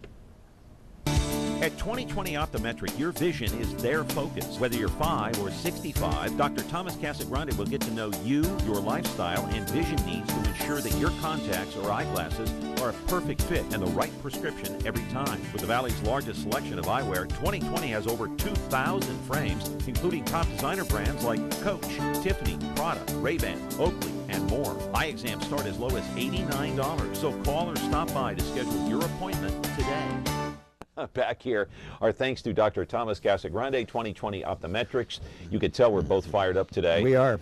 At 2020 Optometric, your vision is their focus. Whether you're 5 or 65, Dr. Thomas Casagrande will get to know you, your lifestyle, and vision needs to ensure that your contacts or eyeglasses are a perfect fit and the right prescription every time. With the Valley's largest selection of eyewear, 2020 has over 2,000 frames, including top designer brands like Coach, Tiffany, Prada, Ray-Ban, Oakley, and more. Eye exams start as low as $89, so call or stop by to schedule your appointment today. Back here, our thanks to Dr. Thomas Casagrande, 2020 Optometrics. You could tell we're both fired up today. We are.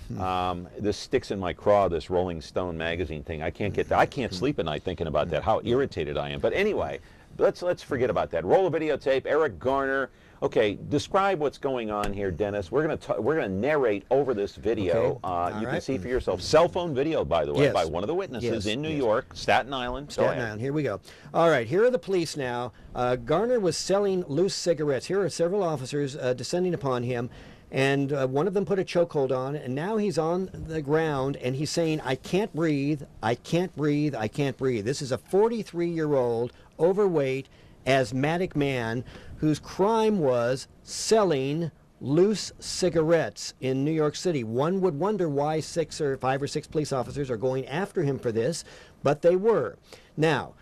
This sticks in my craw, this Rolling Stone magazine thing. I can't get that. I can't sleep at night thinking about that, how irritated I am. But anyway, let's forget about that. Roll a videotape, Eric Garner. Okay, describe what's going on here, Dennis. We're gonna narrate over this video. Okay. You can see for yourself. Cell phone video, by the way, by one of the witnesses in New York, Staten Island. Staten Island. Here we go. All right, here are the police now. Garner was selling loose cigarettes. Here are several officers descending upon him, and one of them put a chokehold on, and now he's on the ground, and he's saying, "I can't breathe, I can't breathe, I can't breathe." This is a 43-year-old, overweight, asthmatic man whose crime was selling loose cigarettes in New York City. One would wonder why 5 or 6 police officers are going after him for this, but they were. Now,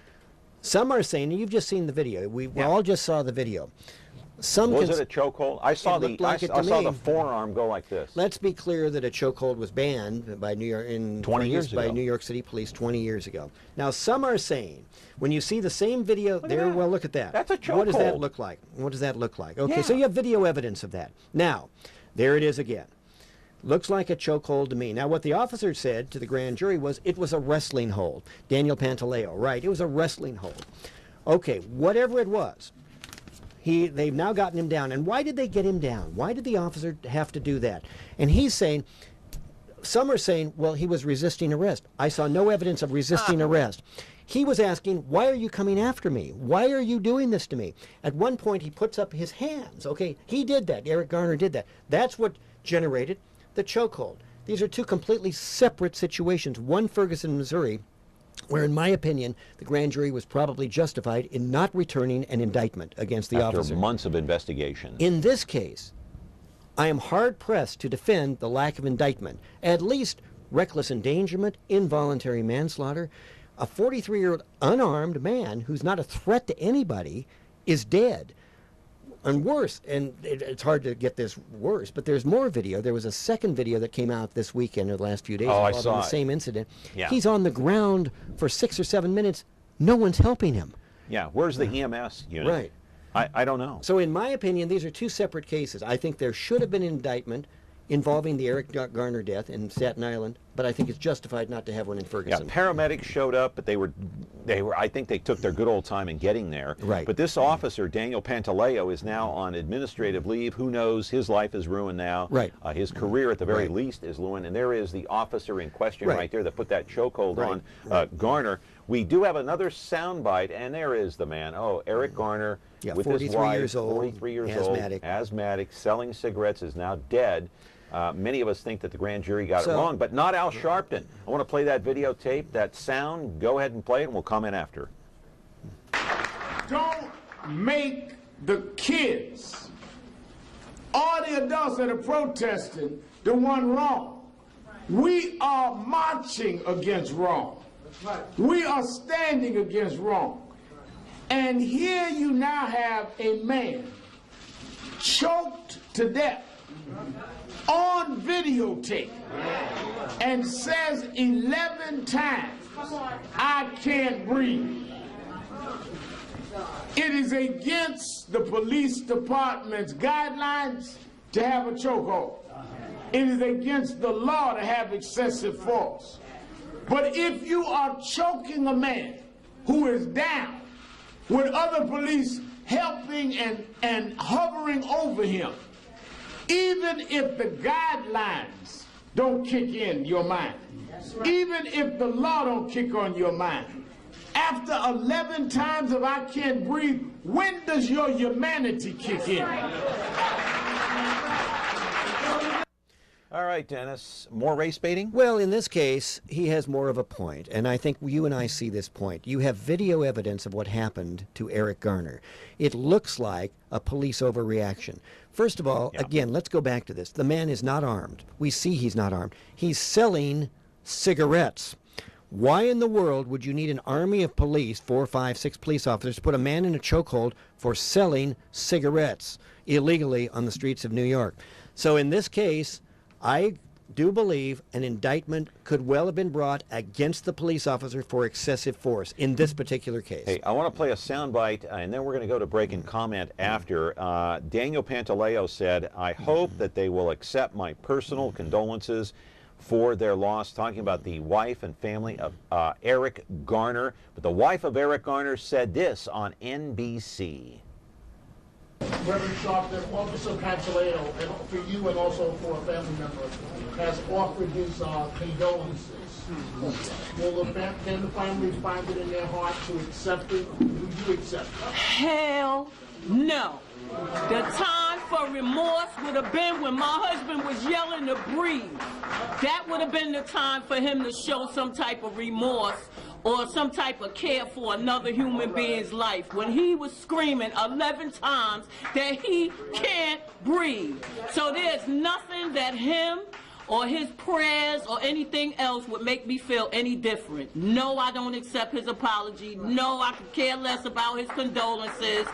some are saying, and you've just seen the video, we all just saw the video. Was it a chokehold? I saw the forearm go like this. Let's be clear that a chokehold was banned by New York by New York City Police 20 years ago. Now, some are saying, when you see the same video there, well, look at that. That's a chokehold. What does that look like? What does that look like? Okay, so you have video evidence of that. Now, there it is again. Looks like a chokehold to me. Now, what the officer said to the grand jury was it was a wrestling hold. Daniel Pantaleo, right? It was a wrestling hold. Okay, whatever it was. They've now gotten him down. And why did they get him down? Why did the officer have to do that? And he's saying, some are saying, well, he was resisting arrest. I saw no evidence of resisting arrest. He was asking, why are you coming after me? Why are you doing this to me? At one point, he puts up his hands. Okay, he did that. Eric Garner did that. That's what generated the chokehold. These are two completely separate situations. One, Ferguson, Missouri, where, in my opinion, the grand jury was probably justified in not returning an indictment against the officer. After months of investigation. In this case, I am hard-pressed to defend the lack of indictment. At least reckless endangerment, involuntary manslaughter. A 43-year-old unarmed man who's not a threat to anybody is dead. And worse, and it's hard to get this worse, but there's more video. There was a second video that came out this weekend or the last few days involving the same incident. Yeah. He's on the ground for 6 or 7 minutes. No one's helping him. Yeah, where's the EMS unit? Right. I don't know. So in my opinion, these are two separate cases. I think there should have been an indictment involving the Eric Garner death in Staten Island, but I think it's justified not to have one in Ferguson. Yeah, paramedics showed up, but they were I think they took their good old time in getting there. Right. But this officer, Daniel Pantaleo, is now on administrative leave. Who knows? His life is ruined now. Right. His career, at the very least, is ruined. And there is the officer in question right there that put that chokehold on Garner. We do have another soundbite, and there is the man. Oh, Eric Garner, with his wife, years old, 43 years asthmatic. old, asthmatic, selling cigarettes, is now dead. Many of us think that the grand jury got it wrong, but not Al Sharpton. I want to play that videotape, that sound. Go ahead and play it, and we'll comment after. Don't make the kids or the adults that are protesting the one wrong. We are marching against wrong. We are standing against wrong. And here you now have a man choked to death on videotape and says 11 times, I can't breathe. It is against the police department's guidelines to have a chokehold. It is against the law to have excessive force. But if you are choking a man who is down with other police helping and hovering over him, even if the guidelines don't kick in your mind, even if the law don't kick on your mind, after 11 times of I can't breathe, when does your humanity kick in? All right, Dennis, more race baiting? Well, in this case, he has more of a point, and I think you and I see this point. You have video evidence of what happened to Eric Garner. It looks like a police overreaction. First of all, again, let's go back to this. The man is not armed. We see he's not armed. He's selling cigarettes. Why in the world would you need an army of police, 4, 5, 6 police officers, to put a man in a chokehold for selling cigarettes illegally on the streets of New York? So in this case, I do believe an indictment could well have been brought against the police officer for excessive force in this particular case. Hey, I want to play a soundbite, and then we're going to go to break and comment after. Daniel Pantaleo said, I hope that they will accept my personal condolences for their loss, talking about the wife and family of Eric Garner. But the wife of Eric Garner said this on NBC. Reverend Sharpton, Officer Pantaleo, and for you and also for a family member, has offered his condolences. Can the family find it in their heart to accept it? Would you accept it? Hell no. The time for remorse would have been when my husband was yelling to breathe. That would have been the time for him to show some type of remorse or some type of care for another human being's life when he was screaming 11 times that he can't breathe. So there's nothing that him or his prayers or anything else would make me feel any different. No, I don't accept his apology. No, I could care less about his condolences.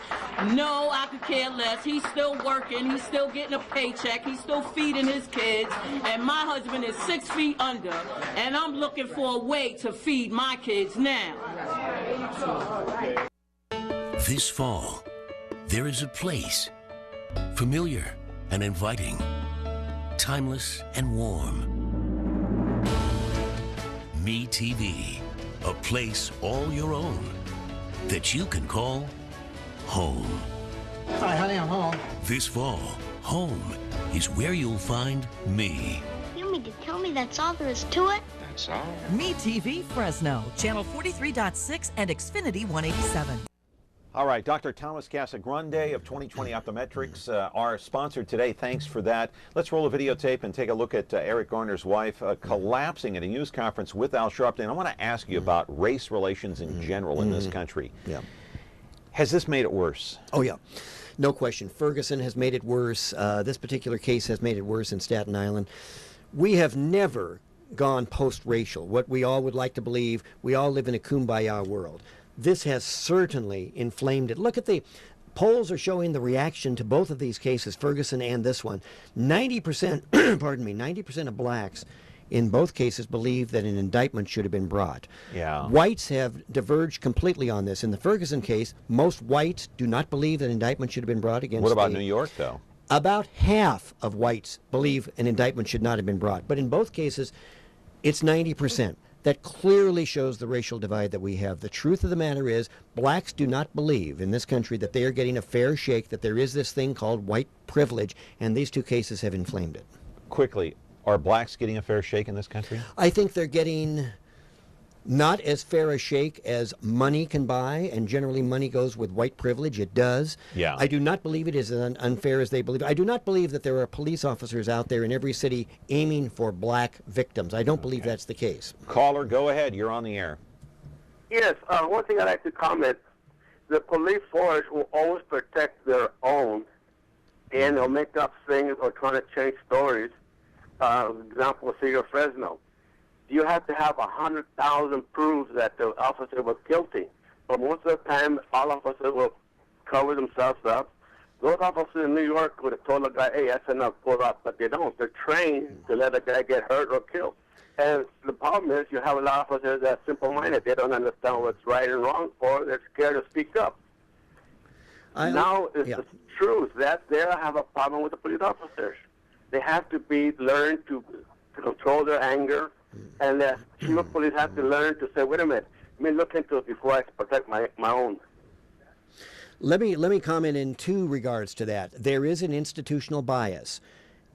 No, I could care less. He's still working. He's still getting a paycheck. He's still feeding his kids. And my husband is 6 feet under. And I'm looking for a way to feed my kids now. This fall, there is a place, familiar and inviting, timeless and warm. Me TV, a place all your own that you can call home. Hi, honey, I'm home. This fall, home is where you'll find me. You mean to tell me that's all there is to it? That's all. Me TV Fresno, channel 43.6 and Xfinity 187. All right, Dr. Thomas Casagrande of 2020 Optometrics, our sponsor today. Thanks for that. Let's roll a videotape and take a look at Eric Garner's wife collapsing at a news conference with Al Sharpton. I want to ask you about race relations in general in this country. Yeah. Has this made it worse? Oh, yeah. No question. Ferguson has made it worse. This particular case has made it worse in Staten Island. We have never gone post-racial. What we all would like to believe, we all live in a kumbaya world. This has certainly inflamed it. Look at the polls are showing the reaction to both of these cases, Ferguson and this one. 90%, pardon me, 90% of blacks in both cases believe that an indictment should have been brought. Yeah. Whites have diverged completely on this. In the Ferguson case, most whites do not believe that an indictment should have been brought against. What about New York, though? About half of whites believe an indictment should not have been brought. But in both cases, it's 90%. That clearly shows the racial divide that we have. The truth of the matter is, blacks do not believe in this country that they are getting a fair shake, that there is this thing called white privilege, and these two cases have inflamed it. Quickly, are blacks getting a fair shake in this country? I think they're getting not as fair a shake as money can buy, and generally money goes with white privilege. It does. Yeah. I do not believe it is as unfair as they believe. I do not believe that there are police officers out there in every city aiming for black victims. I don't believe that's the case. Caller, go ahead. You're on the air. Yes, one thing I'd like to comment, the police force will always protect their own, and they'll make up things or trying to change stories. Example, City of Fresno. You have to have 100,000 proofs that the officer was guilty. But most of the time, all officers will cover themselves up. Those officers in New York would have told the guy, hey, that's enough, pull up. But they don't. They're trained to let a guy get hurt or killed. And the problem is you have a lot of officers that are simple-minded. They don't understand what's right and wrong, or they're scared to speak up. Now it's the truth that they have a problem with the police officers. They have to learn to control their anger, and the chief of police have to learn to say, wait a minute, let me look into it before I protect my own. Let me comment in two regards to that. There is an institutional bias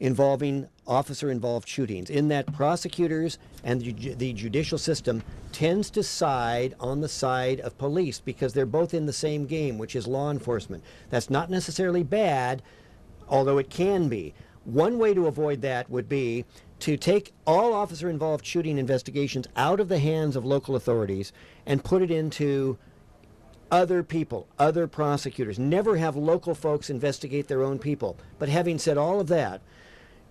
involving officer-involved shootings in that prosecutors and the judicial system tends to side on the side of police because they're both in the same game, which is law enforcement. That's not necessarily bad, although it can be. One way to avoid that would be to take all officer-involved shooting investigations out of the hands of local authorities and put it into other people, other prosecutors. Never have local folks investigate their own people. But having said all of that,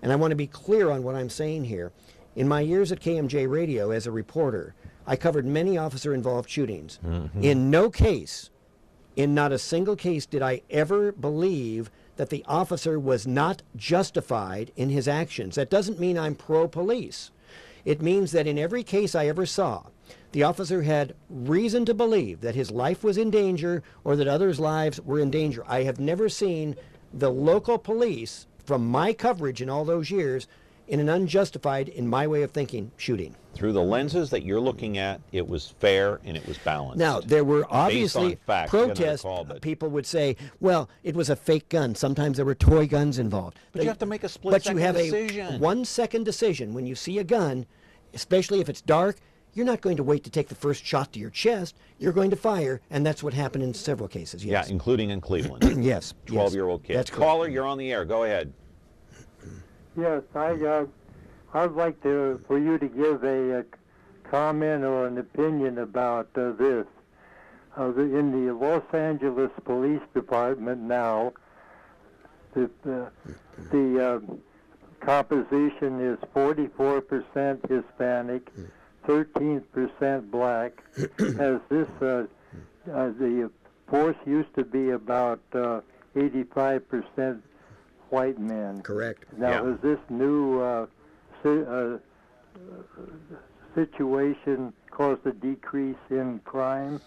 and I want to be clear on what I'm saying here, in my years at KMJ Radio as a reporter, I covered many officer-involved shootings. In no case, in not a single case, did I ever believe that the officer was not justified in his actions. That doesn't mean I'm pro-police. It means that in every case I ever saw, the officer had reason to believe that his life was in danger or that others' lives were in danger. I have never seen the local police, from my coverage in all those years, in an unjustified, in my way of thinking, shooting. Through the lenses that you're looking at, it was fair and it was balanced. Now, there were obviously facts, protests. People would say, well, it was a fake gun. Sometimes there were toy guns involved. But you have to make a split-second decision. But you have a one-second decision. When you see a gun, especially if it's dark, you're not going to wait to take the first shot to your chest. You're going to fire, and that's what happened in several cases, yes. Yeah, including in Cleveland. Yes. 12-year-old kid. That's correct. Caller, you're on the air. Go ahead. Yes, I'd like for you to give a comment or an opinion about this. In the Los Angeles Police Department now, the composition is 44% Hispanic, 13% black. As this, the force used to be about 85% white men. Correct. Now, is this new situation caused a decrease in crime,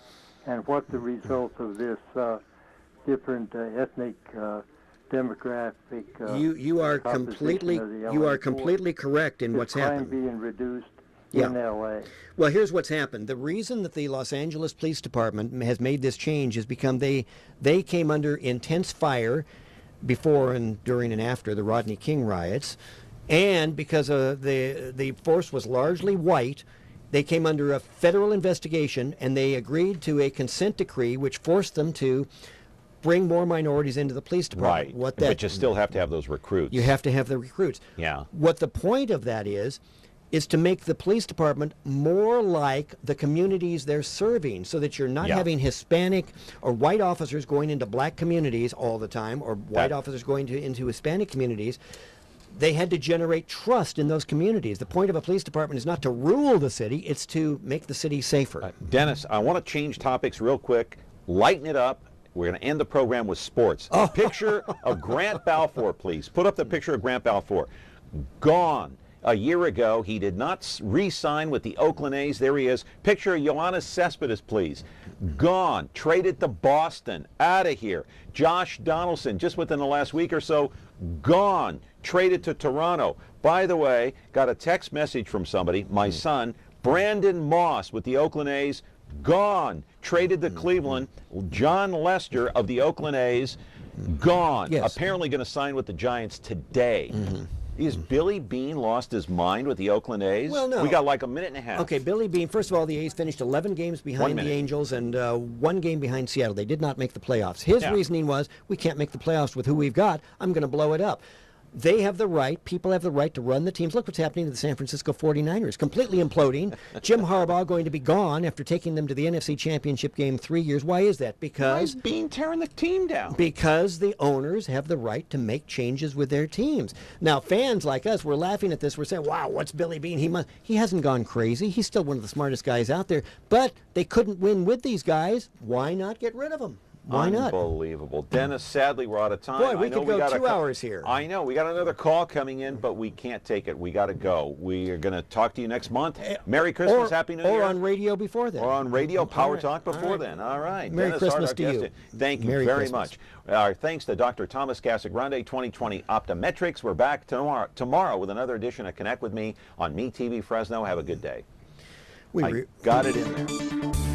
and what the results of this different ethnic demographic? You are completely correct in what's happened. Crime being reduced in L.A. Well, here's what's happened. The reason that the Los Angeles Police Department has made this change is because they came under intense fire before and during and after the Rodney King riots, and because the force was largely white, they came under a federal investigation, and they agreed to a consent decree which forced them to bring more minorities into the police department. Right, but you still have to have those recruits. You have to have the recruits. Yeah. What the point of that is to make the police department more like the communities they're serving, so that you're not having Hispanic or white officers going into black communities all the time, or white officers going into Hispanic communities. They had to generate trust in those communities. The point of a police department is not to rule the city, it's to make the city safer. Dennis, I want to change topics real quick, lighten it up. We're going to end the program with sports. A picture of Grant Balfour, please. Put up the picture of Grant Balfour. Gone. A year ago, he did not re-sign with the Oakland A's. There he is. Picture of Yoenis Cespedes, please. Gone. Traded to Boston. Out of here. Josh Donaldson, just within the last week or so, gone. Traded to Toronto. By the way, got a text message from somebody, my son, Brandon Moss with the Oakland A's, gone. Traded to Cleveland. John Lester of the Oakland A's, gone. Yes. Apparently going to sign with the Giants today. Is Billy Beane lost his mind with the Oakland A's? Well, no. We got like a minute and a half. Okay, Billy Beane, first of all, the A's finished 11 games behind the Angels and 1 game behind Seattle. They did not make the playoffs. His reasoning was, we can't make the playoffs with who we've got. I'm going to blow it up. They have the right, people have the right to run the teams. Look what's happening to the San Francisco 49ers, completely imploding. Jim Harbaugh going to be gone after taking them to the NFC Championship game 3 years. Why is that? Because why is Beane tearing the team down? Because the owners have the right to make changes with their teams. Now, fans like us, we're laughing at this. We're saying, wow, what's Billy Beane? He hasn't gone crazy. He's still one of the smartest guys out there. But they couldn't win with these guys. Why not get rid of them? Why not? Unbelievable. Dennis, sadly, we're out of time. Boy, we I know could go got 2 hours here. I know. We got another call coming in, but we can't take it. We got to go. We are going to talk to you next month. Merry Christmas, Happy New Year. Or on radio before then. Or on radio, Power Talk before then. All right. Merry Dennis Christmas Hart, to our you. guest. Thank you Merry very Christmas. much. Our thanks to Dr. Thomas Casagrande, 2020 Optometrics. We're back tomorrow with another edition of Connect with Me on MeTV Fresno. Have a good day. I got it in there.